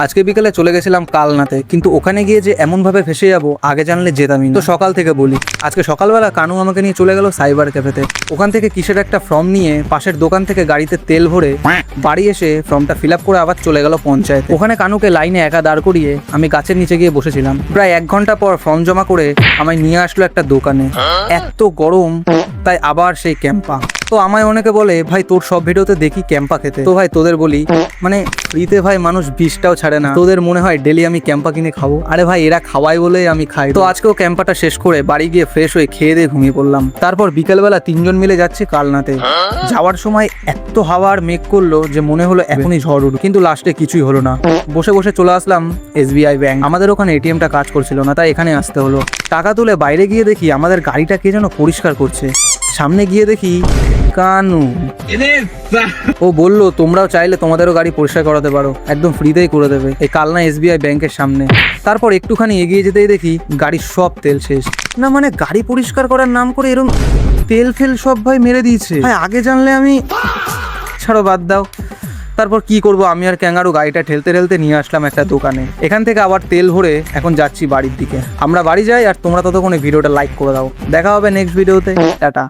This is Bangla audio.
আজকে বিকেলে চলে গেছিলাম কালনাতে, কিন্তু ওখানে গিয়ে যে এমন ভাবে ফেসে যাবো আগে জানলে যেতামই না। তো সকাল থেকে বলি, আজকে সকালবেলা কানু আমাকে নিয়ে চলে গেল সাইবার ক্যাফেতে। ওখান থেকে কিসের একটা ফর্ম নিয়ে পাশের দোকান থেকে গাড়িতে তেল ভরে বাড়ি এসে ফর্মটা ফিল আপ করে আবার চলে গেল পঞ্চায়েতে। ওখানে কানুকে লাইনে একা দাঁড় করিয়ে আমি গাছের নিচে গিয়ে বসেছিলাম। প্রায় 1 ঘন্টা পর ফর্ম জমা করে আমায় নিয়ে আসলো একটা দোকানে। এত গরম, তাই আবার সেই ক্যাম্পা। তো আমায় অনেকে বলে, ভাই তোর সব ভিডিওতে দেখি ক্যাম্পা খেতে। তো ভাই তোদের বলি, মানে ফ্রিতে ভাই মানুষ 20টাও ছাড়ে না, তোদের মনে হয় ডেলি আমি ক্যাম্পা কিনে খাবো? আরে ভাই এরা খাওয়াই বলে আমি খাই। তো আজকেও ক্যাম্পাটা শেষ করে বাড়ি গিয়ে ফ্রেশ হয়ে খেয়ে দিয়ে ঘুমিয়ে পড়লাম। তারপর বিকেলবেলা 3 জন মিলে যাচ্ছে কালনাতে। যাওয়ার সময় এত হাওয়া আর মেঘ করলো যে মনে হলো এখনই ঝড় উঠবে, কিন্তু লাস্টে কিছুই হলো না। বসে বসে চলে আসলাম SBI ব্যাংক। আমাদের ওখানে এটিএমটা কাজ করছিল না, তাই এখানে আসতে হলো। টাকা তুলে বাইরে গিয়ে দেখি আমাদের গাড়িটা কে যেন পরিষ্কার করছে। সামনে গিয়ে দেখি কানু। ও বললো তোমরাও চাইলে তোমাদেরও গাড়ি পরিষ্কার করাতে পারো, একদম ফ্রিতেই করে দেবে এই কালনা SBI ব্যাংকের সামনে। তারপর একটুখানি এগিয়ে যেতেই দেখি গাড়ির সব তেল শেষ। না মানে গাড়ি পরিষ্কার করার নাম করে এরকম তেল ফেল সব ভাই মেরে দিয়েছে। ভাই আগে জানলে আমি, ছাড়ো বাদ দাও। তারপর কি করব, আমি আর ক্যাঙ্গারু গাড়িটা ঠেলতে ঠেলতে নিয়ে আসলাম একটা দোকানে। এখান থেকে আবার তেল ভরে এখন যাচ্ছি বাড়ির দিকে। আমরা বাড়ি যাই, আর তোমরা ততক্ষণে ভিডিওটা লাইক করে দাও। দেখা হবে নেক্সট ভিডিওতে। টাটা।